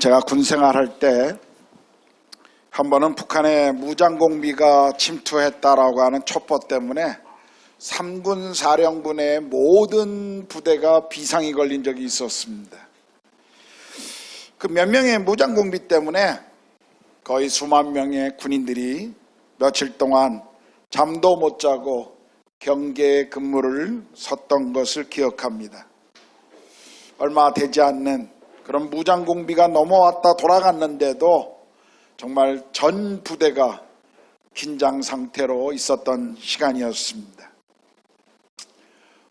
제가 군 생활할 때 한 번은 북한의 무장공비가 침투했다라고 하는 첩보 때문에 3군 사령부의 모든 부대가 비상이 걸린 적이 있었습니다. 그 몇 명의 무장공비 때문에 거의 수만 명의 군인들이 며칠 동안 잠도 못 자고 경계 근무를 섰던 것을 기억합니다. 얼마 되지 않는 그런 무장공비가 넘어왔다 돌아갔는데도 정말 전 부대가 긴장 상태로 있었던 시간이었습니다.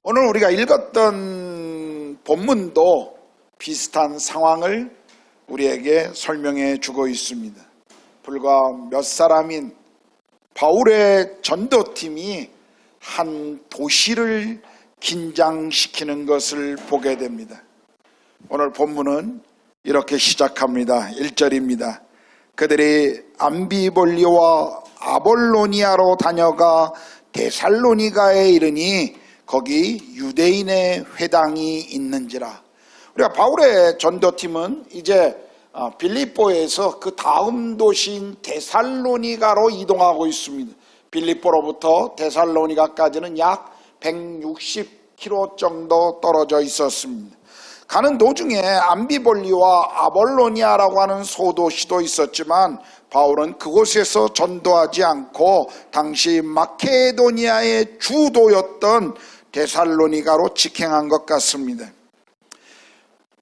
오늘 우리가 읽었던 본문도 비슷한 상황을 우리에게 설명해 주고 있습니다. 불과 몇 사람인 바울의 전도팀이 한 도시를 긴장시키는 것을 보게 됩니다. 오늘 본문은 이렇게 시작합니다. 1절입니다. 그들이 암비볼리와 아볼로니아로 다녀가 데살로니가에 이르니 거기 유대인의 회당이 있는지라. 우리가 바울의 전도팀은 이제 빌립보에서 그 다음 도시인 데살로니가로 이동하고 있습니다. 빌립보로부터 데살로니가까지는 약 160km 정도 떨어져 있었습니다. 가는 도중에 암비볼리와 아볼로니아라고 하는 소도시도 있었지만 바울은 그곳에서 전도하지 않고 당시 마케도니아의 주도였던 데살로니가로 직행한 것 같습니다.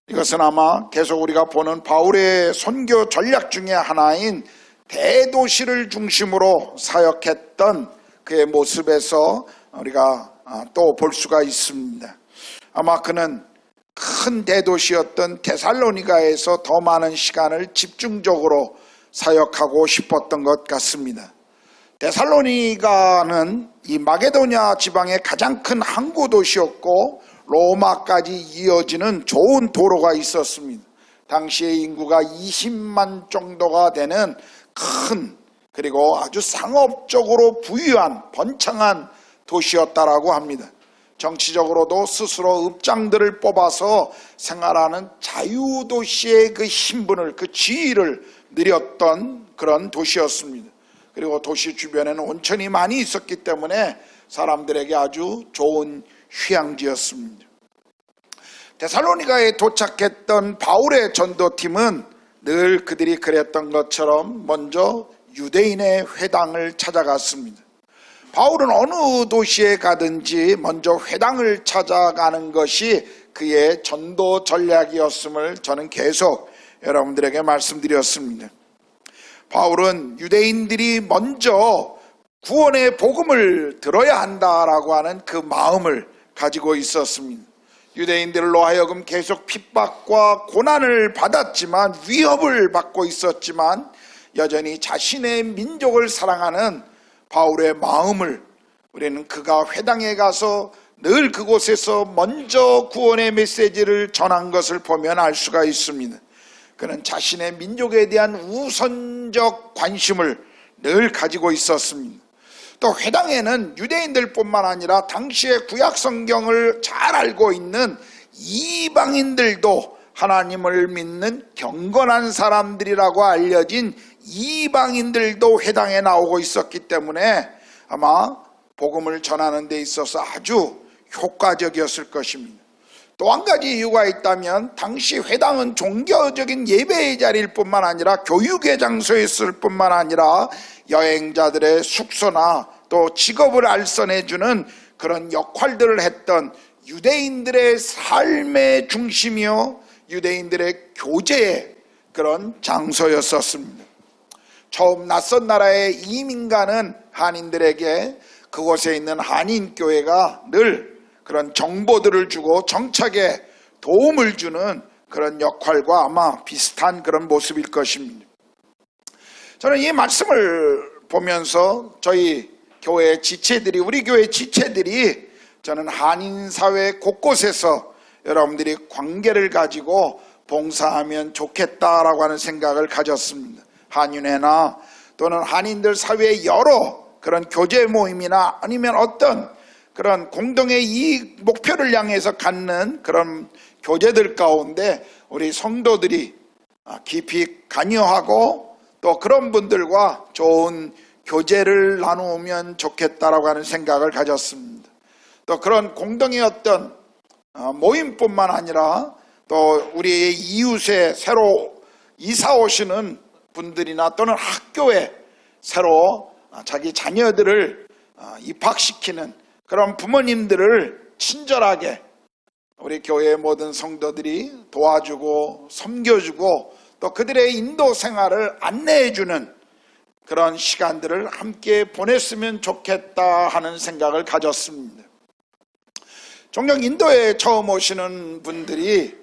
이것은 아마 계속 우리가 보는 바울의 선교 전략 중에 하나인 대도시를 중심으로 사역했던 그의 모습에서 우리가 또 볼 수가 있습니다. 아마 그는 큰 대도시였던 데살로니가에서 더 많은 시간을 집중적으로 사역하고 싶었던 것 같습니다. 데살로니가는 이 마게도냐 지방의 가장 큰 항구 도시였고 로마까지 이어지는 좋은 도로가 있었습니다. 당시의 인구가 20만 정도가 되는 큰 그리고 아주 상업적으로 부유한 번창한 도시였다라고 합니다. 정치적으로도 스스로 읍장들을 뽑아서 생활하는 자유도시의 그 신분을, 그 지위를 누렸던 그런 도시였습니다. 그리고 도시 주변에는 온천이 많이 있었기 때문에 사람들에게 아주 좋은 휴양지였습니다. 데살로니가에 도착했던 바울의 전도팀은 늘 그들이 그랬던 것처럼 먼저 유대인의 회당을 찾아갔습니다. 바울은 어느 도시에 가든지 먼저 회당을 찾아가는 것이 그의 전도 전략이었음을 저는 계속 여러분들에게 말씀드렸습니다. 바울은 유대인들이 먼저 구원의 복음을 들어야 한다라고 하는 그 마음을 가지고 있었습니다. 유대인들로 하여금 계속 핍박과 고난을 받았지만 위협을 받고 있었지만 여전히 자신의 민족을 사랑하는 바울의 마음을 우리는 그가 회당에 가서 늘 그곳에서 먼저 구원의 메시지를 전한 것을 보면 알 수가 있습니다. 그는 자신의 민족에 대한 우선적 관심을 늘 가지고 있었습니다. 또 회당에는 유대인들뿐만 아니라 당시의 구약 성경을 잘 알고 있는 이방인들도 하나님을 믿는 경건한 사람들이라고 알려진 이방인들도 회당에 나오고 있었기 때문에 아마 복음을 전하는 데 있어서 아주 효과적이었을 것입니다. 또 한 가지 이유가 있다면 당시 회당은 종교적인 예배의 자리일 뿐만 아니라 교육의 장소였을 뿐만 아니라 여행자들의 숙소나 또 직업을 알선해주는 그런 역할들을 했던 유대인들의 삶의 중심이요 유대인들의 교제의 그런 장소였었습니다. 처음 낯선 나라에 이민 가는 한인들에게 그곳에 있는 한인교회가 늘 그런 정보들을 주고 정착에 도움을 주는 그런 역할과 아마 비슷한 그런 모습일 것입니다. 저는 이 말씀을 보면서 저희 교회 지체들이, 우리 교회 지체들이 저는 한인사회 곳곳에서 여러분들이 관계를 가지고 봉사하면 좋겠다라고 하는 생각을 가졌습니다. 한인회나 또는 한인들 사회의 여러 그런 교제 모임이나 아니면 어떤 그런 공동의 이 목표를 향해서 갖는 그런 교제들 가운데 우리 성도들이 깊이 관여하고 또 그런 분들과 좋은 교제를 나누면 좋겠다라고 하는 생각을 가졌습니다. 또 그런 공동의 어떤 모임뿐만 아니라 또 우리의 이웃에 새로 이사 오시는 분들이나 또는 학교에 새로 자기 자녀들을 입학시키는 그런 부모님들을 친절하게 우리 교회의 모든 성도들이 도와주고 섬겨주고 또 그들의 인도 생활을 안내해주는 그런 시간들을 함께 보냈으면 좋겠다 하는 생각을 가졌습니다. 종종 인도에 처음 오시는 분들이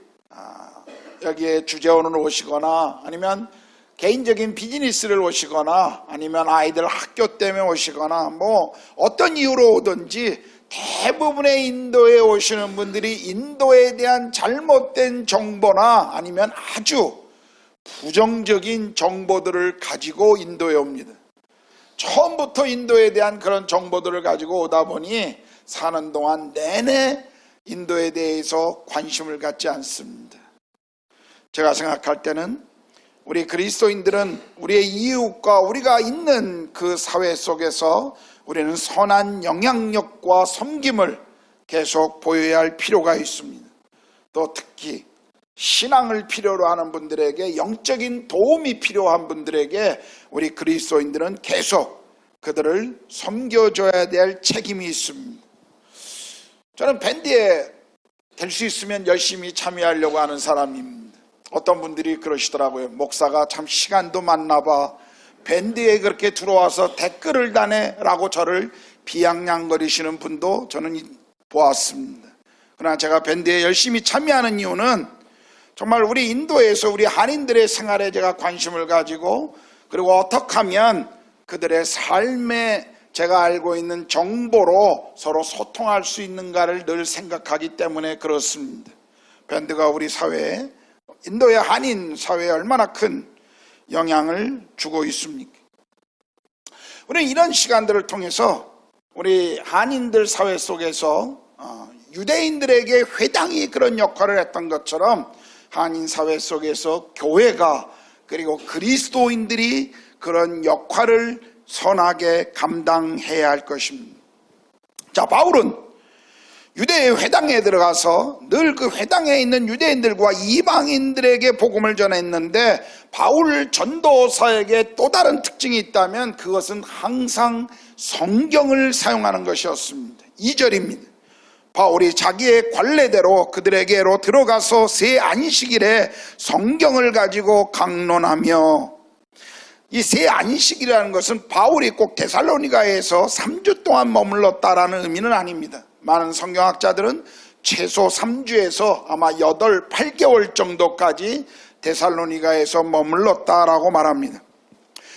여기에 주재원으로 오시거나 아니면 개인적인 비즈니스를 오시거나 아니면 아이들 학교 때문에 오시거나 뭐 어떤 이유로 오든지 대부분의 인도에 오시는 분들이 인도에 대한 잘못된 정보나 아니면 아주 부정적인 정보들을 가지고 인도에 옵니다. 처음부터 인도에 대한 그런 정보들을 가지고 오다 보니 사는 동안 내내 인도에 대해서 관심을 갖지 않습니다. 제가 생각할 때는 우리 그리스도인들은 우리의 이웃과 우리가 있는 그 사회 속에서 우리는 선한 영향력과 섬김을 계속 보여야 할 필요가 있습니다. 또 특히 신앙을 필요로 하는 분들에게, 영적인 도움이 필요한 분들에게 우리 그리스도인들은 계속 그들을 섬겨줘야 될 책임이 있습니다. 저는 밴드에 될 수 있으면 열심히 참여하려고 하는 사람입니다. 어떤 분들이 그러시더라고요. 목사가 참 시간도 많나 봐. 밴드에 그렇게 들어와서 댓글을 다네 라고 저를 비아냥거리시는 분도 저는 보았습니다. 그러나 제가 밴드에 열심히 참여하는 이유는 정말 우리 인도에서 우리 한인들의 생활에 제가 관심을 가지고 그리고 어떻게 하면 그들의 삶에 제가 알고 있는 정보로 서로 소통할 수 있는가를 늘 생각하기 때문에 그렇습니다. 밴드가 우리 사회에, 인도의 한인 사회에 얼마나 큰 영향을 주고 있습니까? 우리는 이런 시간들을 통해서 우리 한인들 사회 속에서 유대인들에게 회당이 그런 역할을 했던 것처럼 한인 사회 속에서 교회가 그리고 그리스도인들이 그런 역할을 선하게 감당해야 할 것입니다. 자, 바울은 유대의 회당에 들어가서 늘 그 회당에 있는 유대인들과 이방인들에게 복음을 전했는데 바울 전도사에게 또 다른 특징이 있다면 그것은 항상 성경을 사용하는 것이었습니다. 2절입니다. 바울이 자기의 관례대로 그들에게로 들어가서 새 안식일에 성경을 가지고 강론하며, 이 새 안식이라는 것은 바울이 꼭 데살로니가에서 3주 동안 머물렀다라는 의미는 아닙니다. 많은 성경학자들은 최소 3주에서 아마 8개월 정도까지 데살로니가에서 머물렀다라고 말합니다.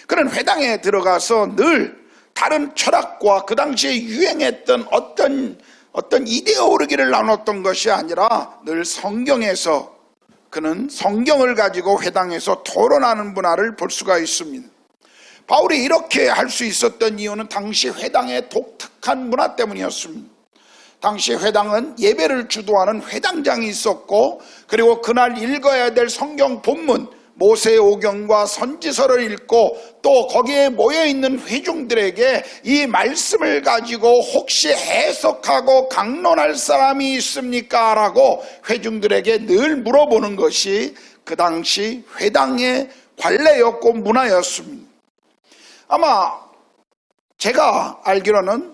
그런 회당에 들어가서 늘 다른 철학과 그 당시에 유행했던 어떤 이데올로기를 나눴던 것이 아니라 늘 성경에서, 그는 성경을 가지고 회당에서 토론하는 문화를 볼 수가 있습니다. 바울이 이렇게 할 수 있었던 이유는 당시 회당의 독특한 문화 때문이었습니다. 당시 회당은 예배를 주도하는 회당장이 있었고, 그리고 그날 읽어야 될 성경 본문 모세오경과 선지서를 읽고 또 거기에 모여있는 회중들에게 이 말씀을 가지고 혹시 해석하고 강론할 사람이 있습니까? 라고 회중들에게 늘 물어보는 것이 그 당시 회당의 관례였고 문화였습니다. 아마 제가 알기로는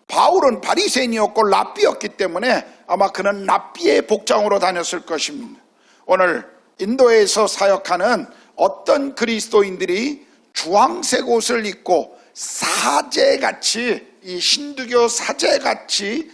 바울은 바리새인이었고 랍비였기 때문에 아마 그는 랍비의 복장으로 다녔을 것입니다. 오늘 인도에서 사역하는 어떤 그리스도인들이 주황색 옷을 입고 사제같이, 이 힌두교 사제같이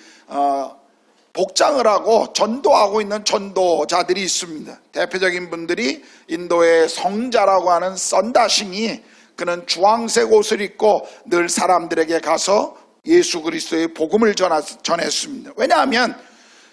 복장을 하고 전도하고 있는 전도자들이 있습니다. 대표적인 분들이 인도의 성자라고 하는 썬다싱이, 그는 주황색 옷을 입고 늘 사람들에게 가서 예수 그리스도의 복음을 전했습니다. 왜냐하면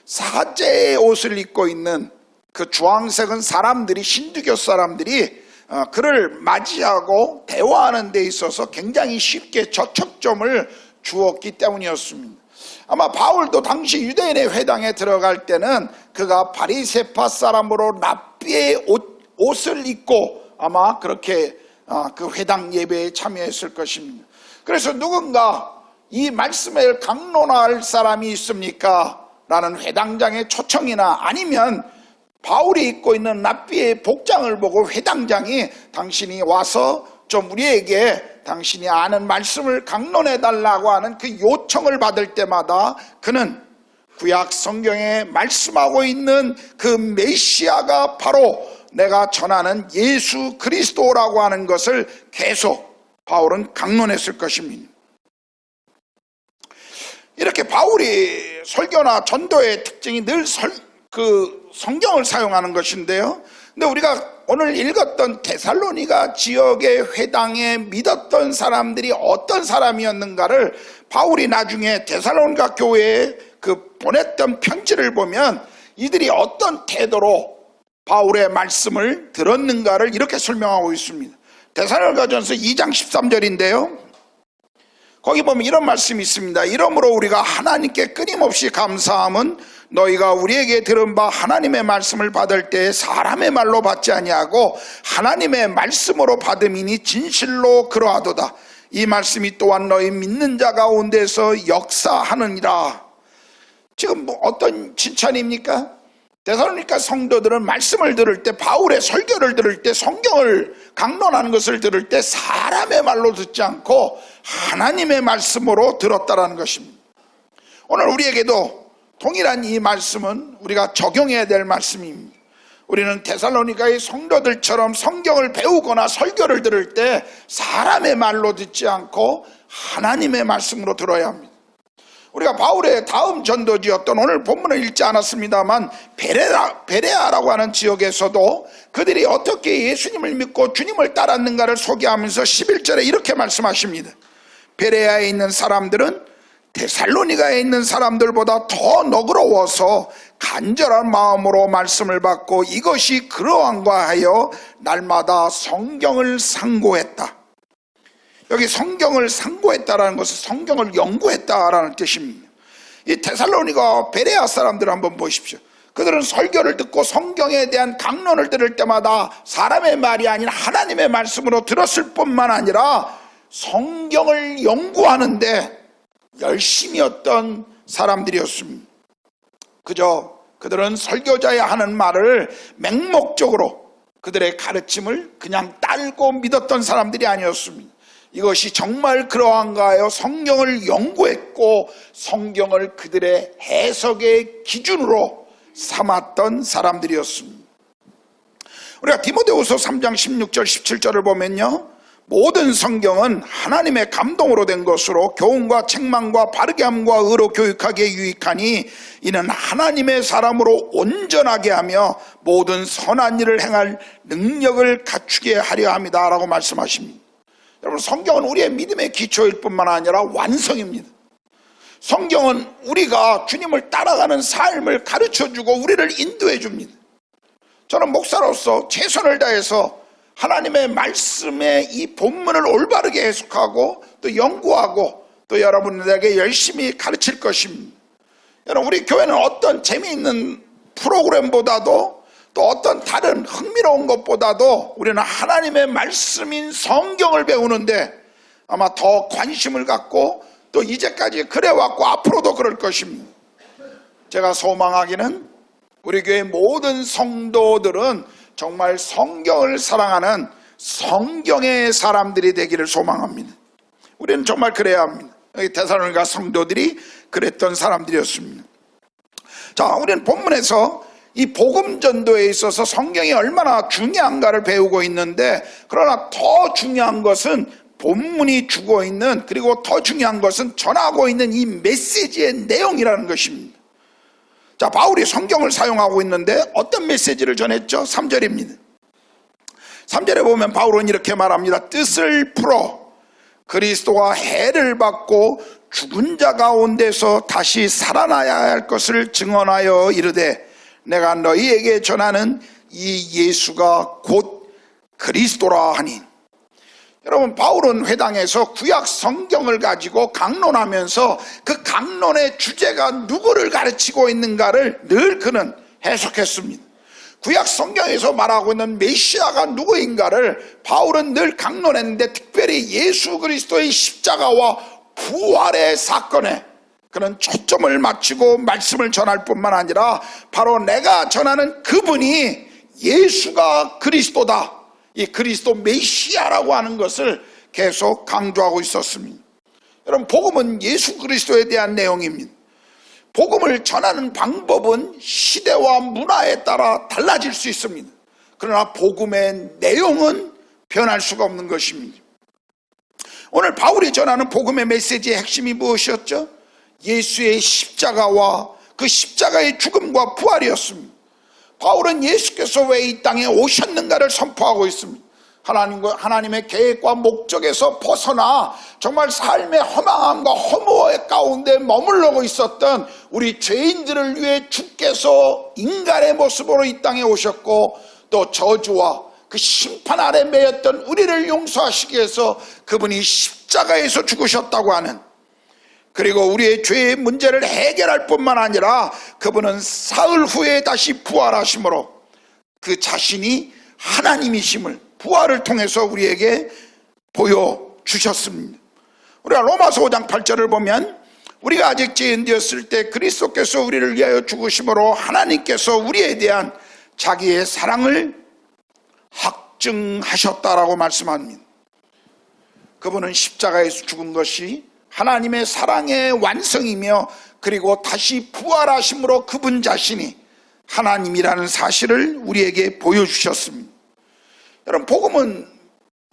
사제의 옷을 입고 있는 그 주황색은 사람들이, 힌두교 사람들이 그를 맞이하고 대화하는 데 있어서 굉장히 쉽게 저촉점을 주었기 때문이었습니다. 아마 바울도 당시 유대인의 회당에 들어갈 때는 그가 바리새파 사람으로 랍비의 옷, 옷을 입고 아마 그렇게 그 회당 예배에 참여했을 것입니다. 그래서 누군가 이 말씀을 강론할 사람이 있습니까? 라는 회당장의 초청이나 아니면 바울이 입고 있는 랍비의 복장을 보고 회당장이 당신이 와서 좀 우리에게 당신이 아는 말씀을 강론해 달라고 하는 그 요청을 받을 때마다 그는 구약 성경에 말씀하고 있는 그 메시아가 바로 내가 전하는 예수 그리스도라고 하는 것을 계속 바울은 강론했을 것입니다. 이렇게 바울이 설교나 전도의 특징이 늘 성경을 사용하는 것인데요. 근데 우리가 오늘 읽었던 데살로니가 지역의 회당에 믿었던 사람들이 어떤 사람이었는가를 바울이 나중에 데살로니가 교회에 보냈던 편지를 보면 이들이 어떤 태도로 바울의 말씀을 들었는가를 이렇게 설명하고 있습니다. 데살로니가전서 2장 13절인데요. 거기 보면 이런 말씀이 있습니다. 이러므로 우리가 하나님께 끊임없이 감사함은 너희가 우리에게 들은 바 하나님의 말씀을 받을 때 사람의 말로 받지 아니하고 하나님의 말씀으로 받음이니 진실로 그러하도다. 이 말씀이 또한 너희 믿는 자 가운데서 역사하느니라. 지금 어떤 칭찬입니까? 데살로니가 성도들은 말씀을 들을 때, 바울의 설교를 들을 때, 성경을 강론하는 것을 들을 때 사람의 말로 듣지 않고 하나님의 말씀으로 들었다라는 것입니다. 오늘 우리에게도 동일한 이 말씀은 우리가 적용해야 될 말씀입니다. 우리는 데살로니가의 성도들처럼 성경을 배우거나 설교를 들을 때 사람의 말로 듣지 않고 하나님의 말씀으로 들어야 합니다. 우리가 바울의 다음 전도지였던 오늘 본문을 읽지 않았습니다만 베레아라고 하는 지역에서도 그들이 어떻게 예수님을 믿고 주님을 따랐는가를 소개하면서 11절에 이렇게 말씀하십니다. 베레아에 있는 사람들은 데살로니가에 있는 사람들보다 더 너그러워서 간절한 마음으로 말씀을 받고 이것이 그러한가 하여 날마다 성경을 상고했다. 여기 성경을 상고했다라는 것은 성경을 연구했다라는 뜻입니다. 이 데살로니가 베레아 사람들을 한번 보십시오. 그들은 설교를 듣고 성경에 대한 강론을 들을 때마다 사람의 말이 아닌 하나님의 말씀으로 들었을 뿐만 아니라 성경을 연구하는데 열심이었던 사람들이었습니다. 그저 그들은 설교자의 하는 말을 맹목적으로 그들의 가르침을 그냥 따르고 믿었던 사람들이 아니었습니다. 이것이 정말 그러한가 하여 성경을 연구했고 성경을 그들의 해석의 기준으로 삼았던 사람들이었습니다. 우리가 디모데후서 3장 16절 17절을 보면요, 모든 성경은 하나님의 감동으로 된 것으로 교훈과 책망과 바르게 함과 의로 교육하기에 유익하니 이는 하나님의 사람으로 온전하게 하며 모든 선한 일을 행할 능력을 갖추게 하려 합니다 라고 말씀하십니다. 여러분, 성경은 우리의 믿음의 기초일 뿐만 아니라 완성입니다. 성경은 우리가 주님을 따라가는 삶을 가르쳐주고 우리를 인도해 줍니다. 저는 목사로서 최선을 다해서 하나님의 말씀의 이 본문을 올바르게 해석하고 또 연구하고 또 여러분들에게 열심히 가르칠 것입니다. 여러분, 우리 교회는 어떤 재미있는 프로그램보다도 또 어떤 다른 흥미로운 것보다도 우리는 하나님의 말씀인 성경을 배우는데 아마 더 관심을 갖고 또 이제까지 그래왔고 앞으로도 그럴 것입니다. 제가 소망하기는 우리 교회 모든 성도들은 정말 성경을 사랑하는 성경의 사람들이 되기를 소망합니다. 우리는 정말 그래야 합니다. 여기 데살로니가 성도들이 그랬던 사람들이었습니다. 자, 우리는 본문에서 이 복음 전도에 있어서 성경이 얼마나 중요한가를 배우고 있는데, 그러나 더 중요한 것은 본문이 주고 있는, 그리고 더 중요한 것은 전하고 있는 이 메시지의 내용이라는 것입니다. 자, 바울이 성경을 사용하고 있는데 어떤 메시지를 전했죠? 3절입니다. 3절에 보면 바울은 이렇게 말합니다. 뜻을 풀어 그리스도가 해를 받고 죽은 자 가운데서 다시 살아나야 할 것을 증언하여 이르되 내가 너희에게 전하는 이 예수가 곧 그리스도라 하니. 여러분, 바울은 회당에서 구약 성경을 가지고 강론하면서 그 강론의 주제가 누구를 가르치고 있는가를 늘 그는 해석했습니다. 구약 성경에서 말하고 있는 메시아가 누구인가를 바울은 늘 강론했는데, 특별히 예수 그리스도의 십자가와 부활의 사건에 그는 초점을 맞추고 말씀을 전할 뿐만 아니라, 바로 내가 전하는 그분이 예수가 그리스도다, 이 그리스도 메시아라고 하는 것을 계속 강조하고 있었습니다. 여러분, 복음은 예수 그리스도에 대한 내용입니다. 복음을 전하는 방법은 시대와 문화에 따라 달라질 수 있습니다. 그러나 복음의 내용은 변할 수가 없는 것입니다. 오늘 바울이 전하는 복음의 메시지의 핵심이 무엇이었죠? 예수의 십자가와 그 십자가의 죽음과 부활이었습니다. 바울은 예수께서 왜 이 땅에 오셨는가를 선포하고 있습니다. 하나님의 계획과 목적에서 벗어나 정말 삶의 허망함과 허무의 가운데 머물러고 있었던 우리 죄인들을 위해 주께서 인간의 모습으로 이 땅에 오셨고, 또 저주와 그 심판 아래 매였던 우리를 용서하시기 위해서 그분이 십자가에서 죽으셨다고 하는, 그리고 우리의 죄의 문제를 해결할 뿐만 아니라 그분은 사흘 후에 다시 부활하심으로 그 자신이 하나님이심을 부활을 통해서 우리에게 보여주셨습니다. 우리가 로마서 5장 8절을 보면, 우리가 아직 죄인되었을 때 그리스도께서 우리를 위하여 죽으심으로 하나님께서 우리에 대한 자기의 사랑을 확증하셨다라고 말씀합니다. 그분은 십자가에서 죽은 것이 하나님의 사랑의 완성이며, 그리고 다시 부활하심으로 그분 자신이 하나님이라는 사실을 우리에게 보여주셨습니다. 여러분, 복음은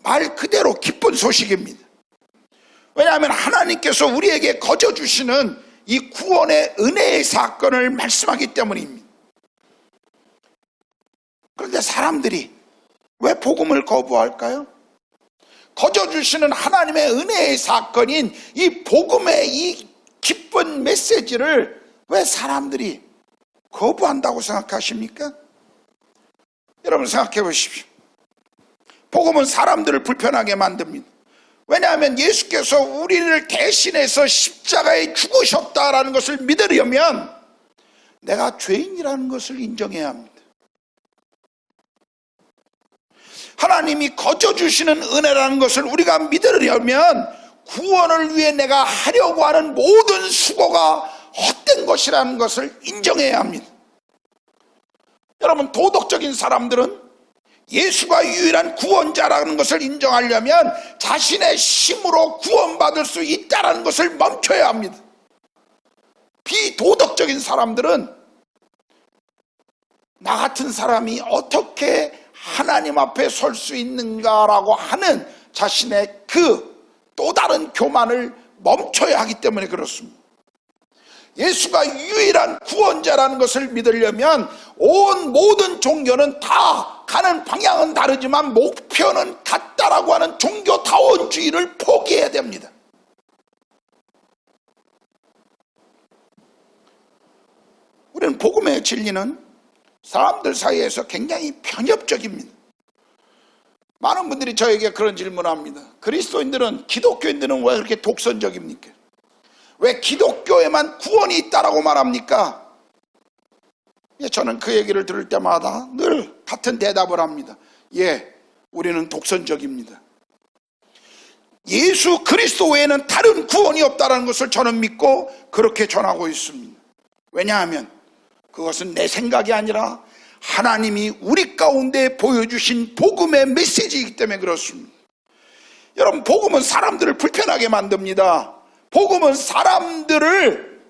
말 그대로 기쁜 소식입니다. 왜냐하면 하나님께서 우리에게 거저 주시는 이 구원의 은혜의 사건을 말씀하기 때문입니다. 그런데 사람들이 왜 복음을 거부할까요? 거저 주시는 하나님의 은혜의 사건인 이 복음의 이 기쁜 메시지를 왜 사람들이 거부한다고 생각하십니까? 여러분, 생각해 보십시오. 복음은 사람들을 불편하게 만듭니다. 왜냐하면 예수께서 우리를 대신해서 십자가에 죽으셨다라는 것을 믿으려면 내가 죄인이라는 것을 인정해야 합니다. 하나님이 거저 주시는 은혜라는 것을 우리가 믿으려면 구원을 위해 내가 하려고 하는 모든 수고가 헛된 것이라는 것을 인정해야 합니다. 여러분, 도덕적인 사람들은 예수가 유일한 구원자라는 것을 인정하려면 자신의 힘으로 구원받을 수 있다는 것을 멈춰야 합니다. 비도덕적인 사람들은 나 같은 사람이 어떻게 하나님 앞에 설 수 있는가라고 하는 자신의 그 또 다른 교만을 멈춰야 하기 때문에 그렇습니다. 예수가 유일한 구원자라는 것을 믿으려면 온 모든 종교는 다 가는 방향은 다르지만 목표는 같다라고 하는 종교다원주의를 포기해야 됩니다. 우리는 복음의 진리는 사람들 사이에서 굉장히 편협적입니다. 많은 분들이 저에게 그런 질문을 합니다. 그리스도인들은, 기독교인들은 왜 그렇게 독선적입니까? 왜 기독교에만 구원이 있다라고 말합니까? 저는 그 얘기를 들을 때마다 늘 같은 대답을 합니다. 예, 우리는 독선적입니다. 예수 그리스도 외에는 다른 구원이 없다는 것을 저는 믿고 그렇게 전하고 있습니다. 왜냐하면 그것은 내 생각이 아니라 하나님이 우리 가운데 보여주신 복음의 메시지이기 때문에 그렇습니다. 여러분, 복음은 사람들을 불편하게 만듭니다. 복음은 사람들을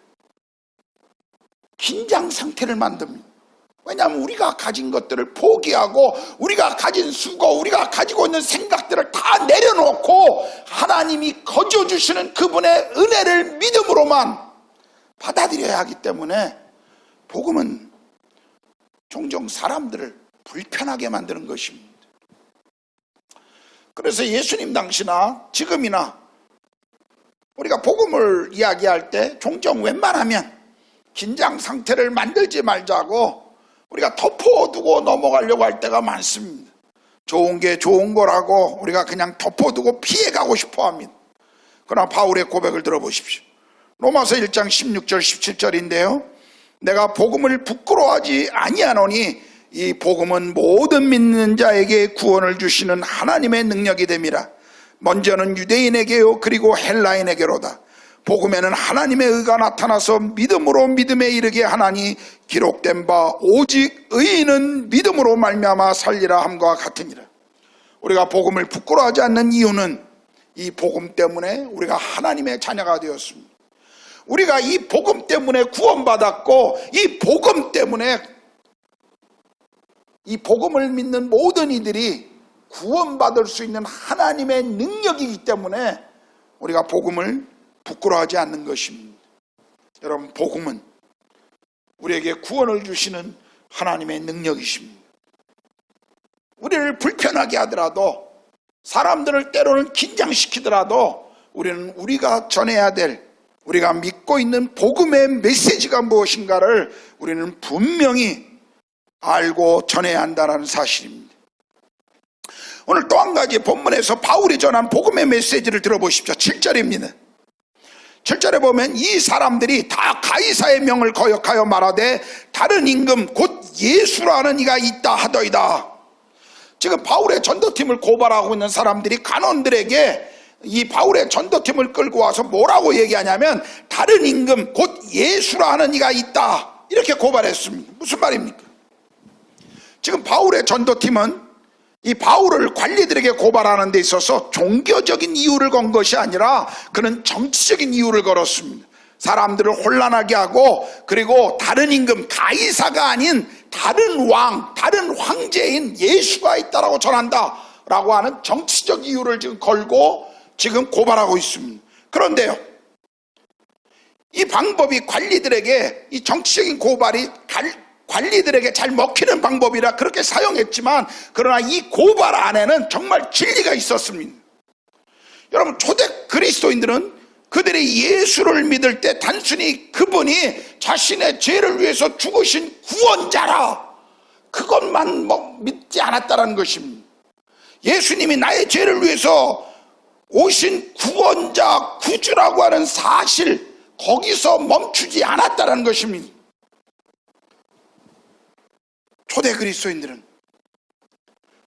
긴장 상태를 만듭니다. 왜냐하면 우리가 가진 것들을 포기하고 우리가 가진 수고, 우리가 가지고 있는 생각들을 다 내려놓고 하나님이 거저 주시는 그분의 은혜를 믿음으로만 받아들여야 하기 때문에 복음은 종종 사람들을 불편하게 만드는 것입니다. 그래서 예수님 당시나 지금이나 우리가 복음을 이야기할 때 종종 웬만하면 긴장 상태를 만들지 말자고 우리가 덮어두고 넘어가려고 할 때가 많습니다. 좋은 게 좋은 거라고 우리가 그냥 덮어두고 피해가고 싶어 합니다. 그러나 바울의 고백을 들어보십시오. 로마서 1장 16절 17절인데요. 내가 복음을 부끄러워하지 아니하노니 이 복음은 모든 믿는 자에게 구원을 주시는 하나님의 능력이 됨이라. 먼저는 유대인에게요 그리고 헬라인에게로다. 복음에는 하나님의 의가 나타나서 믿음으로 믿음에 이르게 하나니 기록된 바 오직 의인은 믿음으로 말미암아 살리라 함과 같으니라. 우리가 복음을 부끄러워하지 않는 이유는 이 복음 때문에 우리가 하나님의 자녀가 되었습니다. 우리가 이 복음 때문에 구원받았고, 이 복음 때문에 이 복음을 믿는 모든 이들이 구원받을 수 있는 하나님의 능력이기 때문에 우리가 복음을 부끄러워하지 않는 것입니다. 여러분, 복음은 우리에게 구원을 주시는 하나님의 능력이십니다. 우리를 불편하게 하더라도, 사람들을 때로는 긴장시키더라도 우리는 우리가 전해야 될, 우리가 믿고 있는 복음의 메시지가 무엇인가를 우리는 분명히 알고 전해야 한다는 사실입니다. 오늘 또 한 가지 본문에서 바울이 전한 복음의 메시지를 들어보십시오. 7절입니다. 7절에 보면 이 사람들이 다 가이사의 명을 거역하여 말하되 다른 임금 곧 예수라는 이가 있다 하더이다. 지금 바울의 전도팀을 고발하고 있는 사람들이 간원들에게 이 바울의 전도팀을 끌고 와서 뭐라고 얘기하냐면 다른 임금 곧 예수라는 이가 있다, 이렇게 고발했습니다. 무슨 말입니까? 지금 바울의 전도팀은 이 바울을 관리들에게 고발하는 데 있어서 종교적인 이유를 건 것이 아니라 그는 정치적인 이유를 걸었습니다. 사람들을 혼란하게 하고, 그리고 다른 임금 가이사가 아닌 다른 왕, 다른 황제인 예수가 있다라고 전한다 라고 하는 정치적 이유를 지금 걸고 지금 고발하고 있습니다. 그런데요, 이 방법이 관리들에게, 이 정치적인 고발이 관리들에게 잘 먹히는 방법이라 그렇게 사용했지만, 그러나 이 고발 안에는 정말 진리가 있었습니다. 여러분, 초대 그리스도인들은 그들이 예수를 믿을 때 단순히 그분이 자신의 죄를 위해서 죽으신 구원자라, 그것만 믿지 않았다는 것입니다. 예수님이 나의 죄를 위해서 오신 구원자, 구주라고 하는 사실, 거기서 멈추지 않았다는 것입니다. 초대 그리스도인들은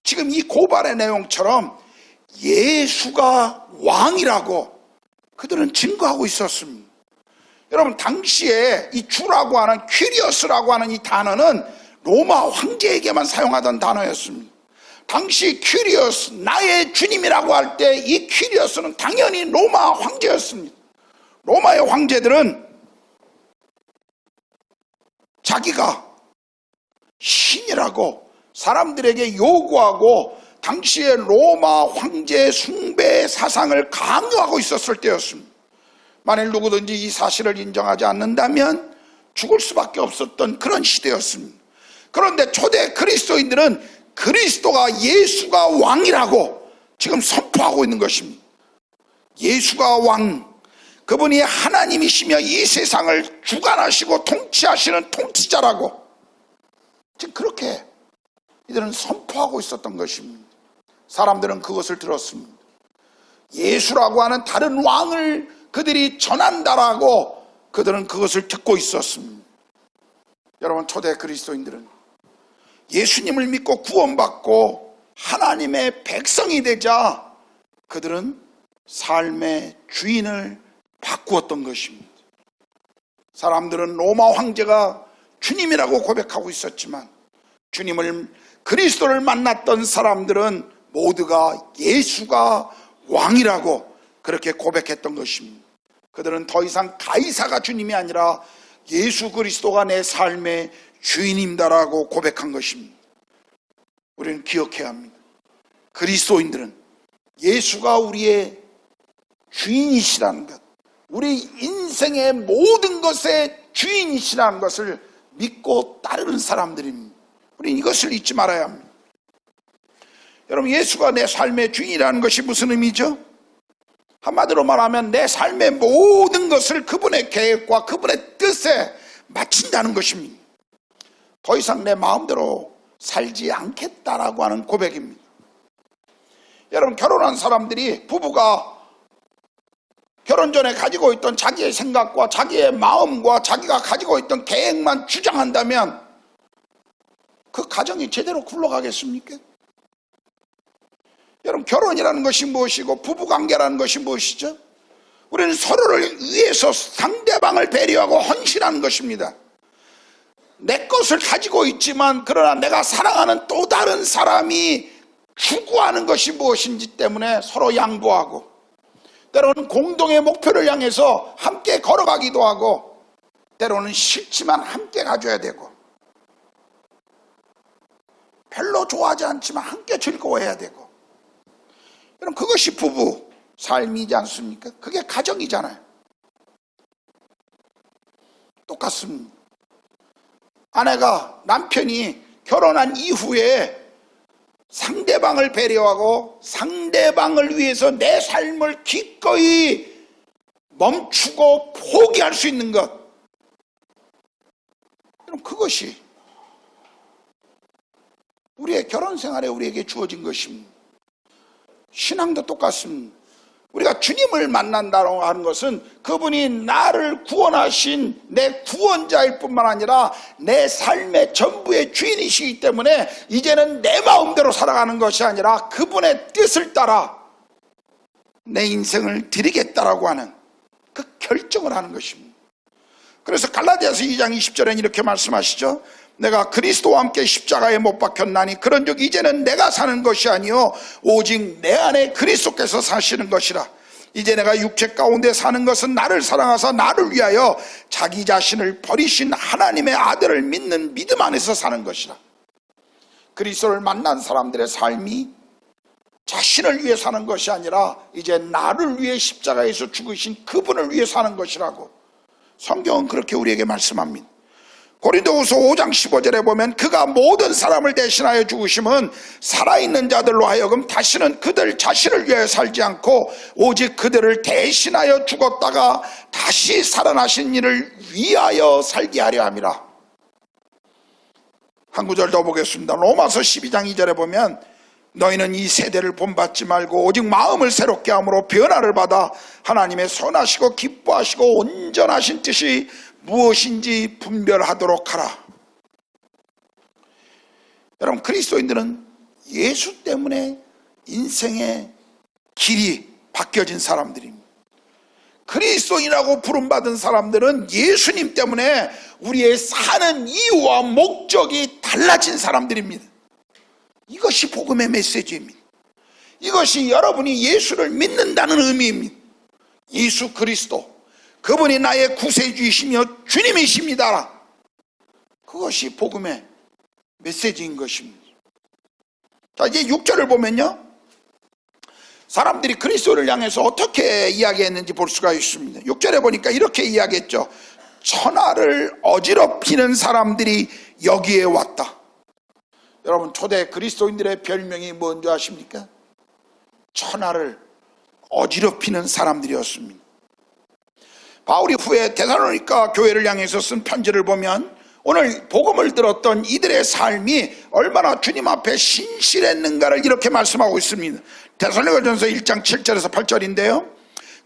지금 이 고발의 내용처럼 예수가 왕이라고 그들은 증거하고 있었습니다. 여러분, 당시에 이 주라고 하는 퀴리어스라고 하는 이 단어는 로마 황제에게만 사용하던 단어였습니다. 당시 퀴리어스, 나의 주님이라고 할 때 이 퀴리어스는 당연히 로마 황제였습니다. 로마의 황제들은 자기가 신이라고 사람들에게 요구하고 당시에 로마 황제 숭배 사상을 강요하고 있었을 때였습니다. 만일 누구든지 이 사실을 인정하지 않는다면 죽을 수밖에 없었던 그런 시대였습니다. 그런데 초대 그리스도인들은 그리스도가, 예수가 왕이라고 지금 선포하고 있는 것입니다. 예수가 왕, 그분이 하나님이시며 이 세상을 주관하시고 통치하시는 통치자라고 지금 그렇게 이들은 선포하고 있었던 것입니다. 사람들은 그것을 들었습니다. 예수라고 하는 다른 왕을 그들이 전한다라고 그들은 그것을 듣고 있었습니다. 여러분, 초대 그리스도인들은 예수님을 믿고 구원받고 하나님의 백성이 되자 그들은 삶의 주인을 바꾸었던 것입니다. 사람들은 로마 황제가 주님이라고 고백하고 있었지만, 주님을, 그리스도를 만났던 사람들은 모두가 예수가 왕이라고 그렇게 고백했던 것입니다. 그들은 더 이상 가이사가 주님이 아니라 예수 그리스도가 내 삶의 주인입니다라고 고백한 것입니다. 우리는 기억해야 합니다. 그리스도인들은 예수가 우리의 주인이시라는 것, 우리 인생의 모든 것의 주인이시라는 것을 믿고 따르는 사람들입니다. 우리는 이것을 잊지 말아야 합니다. 여러분, 예수가 내 삶의 주인이라는 것이 무슨 의미죠? 한마디로 말하면 내 삶의 모든 것을 그분의 계획과 그분의 뜻에 맞춘다는 것입니다. 더 이상 내 마음대로 살지 않겠다라고 하는 고백입니다. 여러분, 결혼한 사람들이, 부부가 결혼 전에 가지고 있던 자기의 생각과 자기의 마음과 자기가 가지고 있던 계획만 주장한다면 그 가정이 제대로 굴러가겠습니까? 여러분, 결혼이라는 것이 무엇이고 부부관계라는 것이 무엇이죠? 우리는 서로를 위해서 상대방을 배려하고 헌신하는 것입니다. 내 것을 가지고 있지만 그러나 내가 사랑하는 또 다른 사람이 추구하는 것이 무엇인지 때문에 서로 양보하고, 때로는 공동의 목표를 향해서 함께 걸어가기도 하고, 때로는 싫지만 함께 가줘야 되고, 별로 좋아하지 않지만 함께 즐거워해야 되고, 여러분, 그것이 부부 삶이지 않습니까? 그게 가정이잖아요. 똑같습니다. 아내가, 남편이 결혼한 이후에 상대방을 배려하고 상대방을 위해서 내 삶을 기꺼이 멈추고 포기할 수 있는 것, 그럼 그것이 우리의 결혼 생활에 우리에게 주어진 것입니다. 신앙도 똑같습니다. 우리가 주님을 만난다고 하는 것은 그분이 나를 구원하신 내 구원자일 뿐만 아니라 내 삶의 전부의 주인이시기 때문에 이제는 내 마음대로 살아가는 것이 아니라 그분의 뜻을 따라 내 인생을 드리겠다라고 하는 그 결정을 하는 것입니다. 그래서 갈라디아서 2장 20절에는 이렇게 말씀하시죠. 내가 그리스도와 함께 십자가에 못 박혔나니 그런즉 이제는 내가 사는 것이 아니요 오직 내 안에 그리스도께서 사시는 것이라. 이제 내가 육체 가운데 사는 것은 나를 사랑하사 나를 위하여 자기 자신을 버리신 하나님의 아들을 믿는 믿음 안에서 사는 것이라. 그리스도를 만난 사람들의 삶이 자신을 위해 사는 것이 아니라 이제 나를 위해 십자가에서 죽으신 그분을 위해 사는 것이라고 성경은 그렇게 우리에게 말씀합니다. 고린도후서 5장 15절에 보면 그가 모든 사람을 대신하여 죽으심은 살아있는 자들로 하여금 다시는 그들 자신을 위하여 살지 않고 오직 그들을 대신하여 죽었다가 다시 살아나신 이를 위하여 살게 하려 함이라. 한 구절 더 보겠습니다. 로마서 12장 2절에 보면 너희는 이 세대를 본받지 말고 오직 마음을 새롭게 함으로 변화를 받아 하나님의 선하시고 기뻐하시고 온전하신 뜻이 무엇인지 분별하도록 하라. 여러분, 그리스도인들은 예수 때문에 인생의 길이 바뀌어진 사람들입니다. 그리스도인이라고 부름받은 사람들은 예수님 때문에 우리의 사는 이유와 목적이 달라진 사람들입니다. 이것이 복음의 메시지입니다. 이것이 여러분이 예수를 믿는다는 의미입니다. 예수 그리스도, 그분이 나의 구세주이시며 주님이십니다. 그것이 복음의 메시지인 것입니다. 자, 이제 6절을 보면요, 사람들이 그리스도를 향해서 어떻게 이야기했는지 볼 수가 있습니다. 6절에 보니까 이렇게 이야기했죠. 천하를 어지럽히는 사람들이 여기에 왔다. 여러분, 초대 그리스도인들의 별명이 뭔지 아십니까? 천하를 어지럽히는 사람들이었습니다. 바울이 후에 데살로니가 교회를 향해서 쓴 편지를 보면 오늘 복음을 들었던 이들의 삶이 얼마나 주님 앞에 신실했는가를 이렇게 말씀하고 있습니다. 데살로니가전서 1장 7절에서 8절인데요.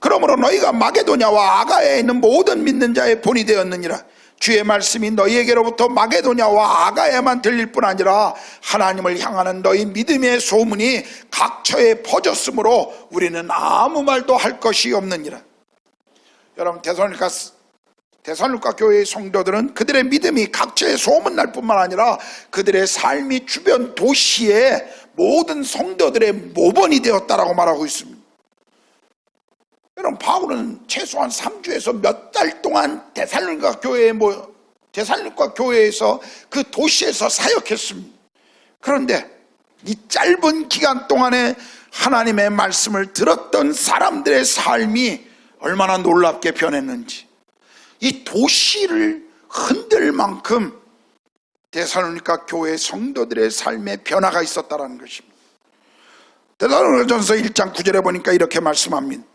그러므로 너희가 마게도냐와 아가야에 있는 모든 믿는 자의 본이 되었느니라. 주의 말씀이 너희에게로부터 마게도냐와 아가야만 들릴 뿐 아니라 하나님을 향하는 너희 믿음의 소문이 각처에 퍼졌으므로 우리는 아무 말도 할 것이 없느니라. 여러분, 데살로니가 교회의 성도들은 그들의 믿음이 각처에 소문날 뿐만 아니라 그들의 삶이 주변 도시의 모든 성도들의 모본이 되었다라고 말하고 있습니다. 여러분, 바울은 최소한 3주에서 몇 달 동안 데살로니가 교회에서 그 도시에서 사역했습니다. 그런데 이 짧은 기간 동안에 하나님의 말씀을 들었던 사람들의 삶이 얼마나 놀랍게 변했는지, 이 도시를 흔들 만큼 데살로니가 교회 성도들의 삶에 변화가 있었다는 것입니다. 데살로니가전서 1장 9절에 보니까 이렇게 말씀합니다.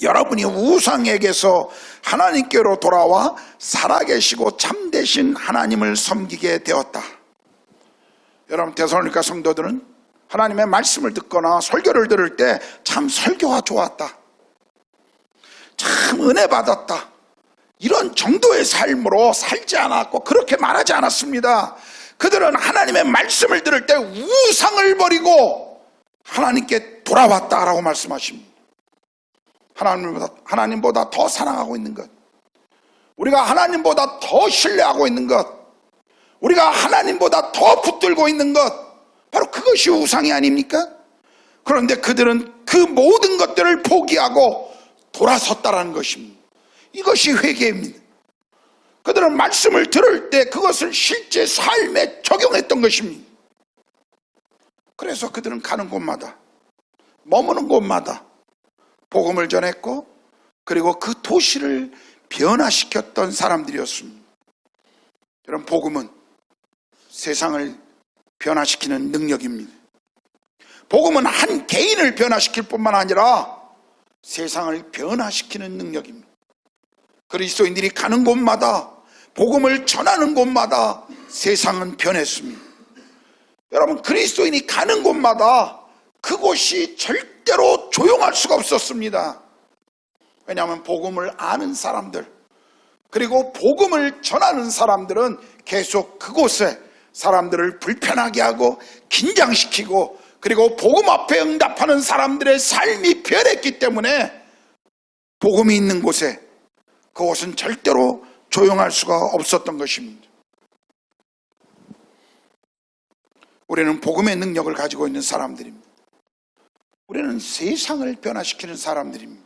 여러분이 우상에게서 하나님께로 돌아와 살아계시고 참되신 하나님을 섬기게 되었다. 여러분, 데살로니가 성도들은 하나님의 말씀을 듣거나 설교를 들을 때 참 설교가 좋았다, 참 은혜 받았다, 이런 정도의 삶으로 살지 않았고 그렇게 말하지 않았습니다. 그들은 하나님의 말씀을 들을 때 우상을 버리고 하나님께 돌아왔다라고 말씀하십니다. 하나님보다 더 사랑하고 있는 것, 우리가 하나님보다 더 신뢰하고 있는 것, 우리가 하나님보다 더 붙들고 있는 것, 바로 그것이 우상이 아닙니까? 그런데 그들은 그 모든 것들을 포기하고 돌아섰다라는 것입니다. 이것이 회개입니다. 그들은 말씀을 들을 때 그것을 실제 삶에 적용했던 것입니다. 그래서 그들은 가는 곳마다, 머무는 곳마다 복음을 전했고, 그리고 그 도시를 변화시켰던 사람들이었습니다. 여러분, 복음은 세상을 변화시키는 능력입니다. 복음은 한 개인을 변화시킬 뿐만 아니라 세상을 변화시키는 능력입니다. 그리스도인들이 가는 곳마다, 복음을 전하는 곳마다 세상은 변했습니다. 여러분, 그리스도인이 가는 곳마다 그곳이 절대로 조용할 수가 없었습니다. 왜냐하면 복음을 아는 사람들, 그리고 복음을 전하는 사람들은 계속 그곳에 사람들을 불편하게 하고 긴장시키고, 그리고 복음 앞에 응답하는 사람들의 삶이 변했기 때문에 복음이 있는 곳에, 그곳은 절대로 조용할 수가 없었던 것입니다. 우리는 복음의 능력을 가지고 있는 사람들입니다. 우리는 세상을 변화시키는 사람들입니다.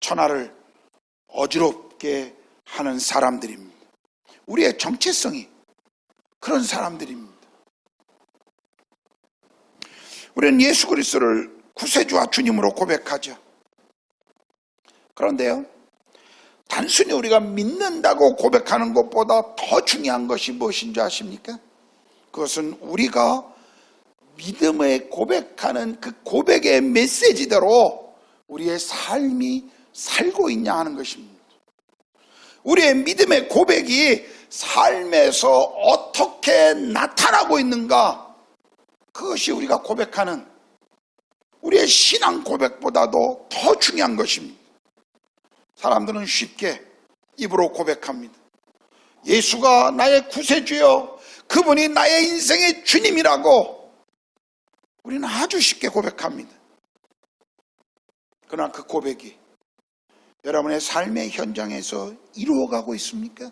천하를 어지럽게 하는 사람들입니다. 우리의 정체성이 그런 사람들입니다. 우리는 예수 그리스도를 구세주와 주님으로 고백하죠. 그런데요, 단순히 우리가 믿는다고 고백하는 것보다 더 중요한 것이 무엇인 줄 아십니까? 그것은 우리가 믿음에 고백하는 그 고백의 메시지대로 우리의 삶이 살고 있냐 하는 것입니다. 우리의 믿음의 고백이 삶에서 어떻게 나타나고 있는가, 그것이 우리가 고백하는 우리의 신앙 고백보다도 더 중요한 것입니다. 사람들은 쉽게 입으로 고백합니다. 예수가 나의 구세주요, 그분이 나의 인생의 주님이라고 우리는 아주 쉽게 고백합니다. 그러나 그 고백이 여러분의 삶의 현장에서 이루어가고 있습니까?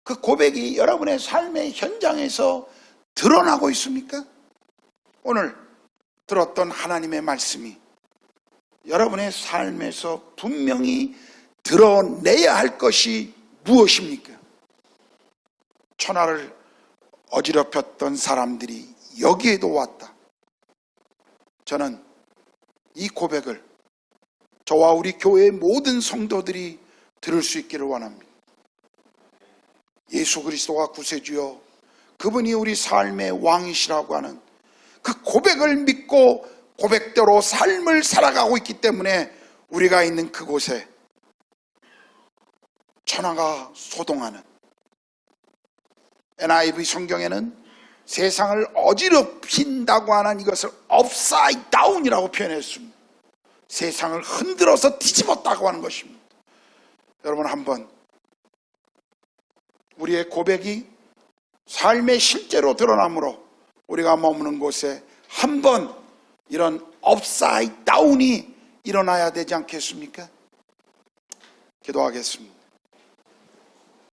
그 고백이 여러분의 삶의 현장에서 드러나고 있습니까? 오늘 들었던 하나님의 말씀이 여러분의 삶에서 분명히 드러내야 할 것이 무엇입니까? 천하를 어지럽혔던 사람들이 여기에도 왔다. 저는 이 고백을 저와 우리 교회의 모든 성도들이 들을 수 있기를 원합니다. 예수 그리스도가 구세주요, 그분이 우리 삶의 왕이시라고 하는 그 고백을 믿고 고백대로 삶을 살아가고 있기 때문에 우리가 있는 그곳에 천하가 소동하는, NIV 성경에는 세상을 어지럽힌다고 하는 이것을 upside down이라고 표현했습니다. 세상을 흔들어서 뒤집었다고 하는 것입니다. 여러분, 한번 우리의 고백이 삶의 실제로 드러나므로 우리가 머무는 곳에 한번 이런 upside down이 일어나야 되지 않겠습니까? 기도하겠습니다.